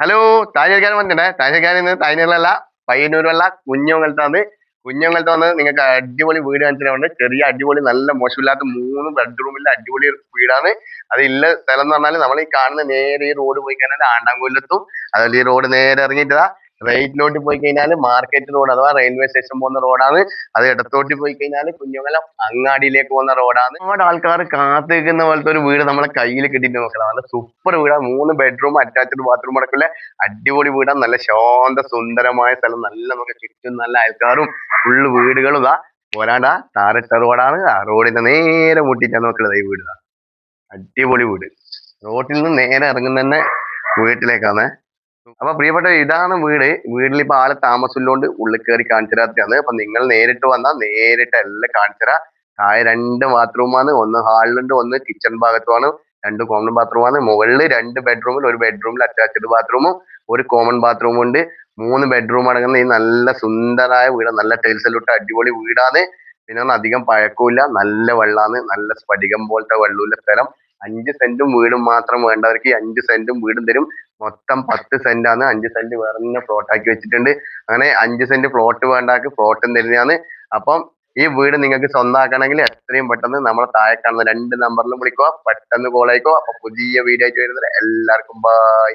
hello Taj വന്നിട്ടേ താജ് തായ്നല്ല പയ്യന്നൂരല്ല കുഞ്ഞോങ്ങലത്താണ് കുഞ്ഞോങ്ങലത്ത് വന്ന് നിങ്ങൾക്ക് അടിപൊളി വീട് കാണിച്ചിട്ടുണ്ട് ചെറിയ അടിപൊളി നല്ല മോശമില്ലാത്ത 3 ബെഡ്റൂമിലെ അടിപൊളി ഒരു വീടാണ് അത് ഇല്ല സ്ഥലം എന്ന് പറഞ്ഞാൽ നമ്മൾ ഈ കാണുന്ന നേരെ ഈ റോഡ് പോയി കഴിഞ്ഞാൽ ആണ്ടാങ്കൊല്ലെത്തും അതുപോലെ ഈ റോഡ് നേരെ ഇറങ്ങിയിട്ട് റൈറ്റിലോട്ട് പോയി കഴിഞ്ഞാൽ മാർക്കറ്റ് റോഡ് അഥവാ റെയിൽവേ സ്റ്റേഷൻ പോകുന്ന റോഡാണ് അത് ഇടത്തോട്ട് പോയി കഴിഞ്ഞാൽ കുഞ്ഞമംഗലം അങ്ങാടിയിലേക്ക് പോകുന്ന റോഡാണ് ഒരുപാട് ആൾക്കാർ കാത്തു നിൽക്കുന്ന പോലത്തെ ഒരു വീട് നമ്മളെ കയ്യിൽ കിട്ടിയിട്ട് നോക്കണം നല്ല സൂപ്പർ വീടാണ് 3 ബെഡ്റൂം അറ്റാച്ച്ഡ് ബാത്റൂം അടക്കമില്ല അടിപൊളി വീടാണ് നല്ല ശാന്ത സുന്ദരമായ സ്ഥലം നല്ല നമുക്ക് ചുറ്റും നല്ല അയൽക്കാരും ഫുള്ള് വീടുകളും ഇതാ പോരാണ്ടാ ടാറിട്ട റോഡാണ് ആ റോഡിന്റെ നേരെ മുട്ടിച്ചാണ് നോക്കുന്നത് ഈ വീട് അടിപൊളി വീട് റോഡിൽ നിന്ന് നേരെ ഇറങ്ങുന്ന തന്നെ വീട്ടിലേക്കാണ് അപ്പൊ പ്രിയപ്പെട്ട ഇതാണ് വീട് വീട്ടിൽ ഇപ്പൊ ആള് താമസമില്ലോണ്ട് ഉള്ളിൽ കയറി കാണിച്ചുതരാത്തതാണ് അപ്പൊ നിങ്ങൾ നേരിട്ട് വന്നാൽ നേരിട്ട് എല്ലാം കാണിച്ചുതരാം താഴെ 2 ബാത്റൂമാണ് ഒന്ന് ഹാളിലുണ്ട് ഒന്ന് കിച്ചൺ ഭാഗത്തുമാണ് 2 കോമൺ ബാത്റൂമാണ് മുകളിൽ 2 ബെഡ്റൂമിൽ ഒരു ബെഡ്റൂമിൽ അറ്റാച്ച്ഡ് ബാത്റൂമും ഒരു കോമൺ ബാത്റൂമും ഉണ്ട് 3 ബെഡ്റൂം അടങ്ങുന്ന ഈ നല്ല സുന്ദരമായ വീട് നല്ല ടൈൽസ് എല്ലാം ഇട്ട അടിപൊളി വീടാണ് പിന്നെ അധികം പഴക്കമില്ല നല്ല വെള്ളമാണ് നല്ല സ്ഫടികം പോലത്തെ വെള്ളമുള്ള സ്ഥലം 5 സെന്റും വീടും മാത്രം വേണ്ടവർക്ക് ഈ 5 സെന്റും വീടും തരും മൊത്തം 10 സെന്റാണ് 5 സെന്റ് വേറെ തന്നെ പ്ലോട്ട് ആക്കി വെച്ചിട്ടുണ്ട് അങ്ങനെ 5 സെന്റ് പ്ലോട്ട് വേണ്ടാക്ക് പ്ലോട്ടും തരുന്നതാണ് അപ്പം ഈ വീട് നിങ്ങൾക്ക് സ്വന്തമാക്കണമെങ്കിൽ എത്രയും പെട്ടെന്ന് നമ്മളെ താഴെ കാണുന്ന 2 നമ്പറിലും വിളിക്കുക പെട്ടെന്ന് കോൾ ആയിക്കോ അപ്പൊ പുതിയ വീഡിയോ ആയിട്ട് വരുന്നത് എല്ലാവർക്കും ബൈ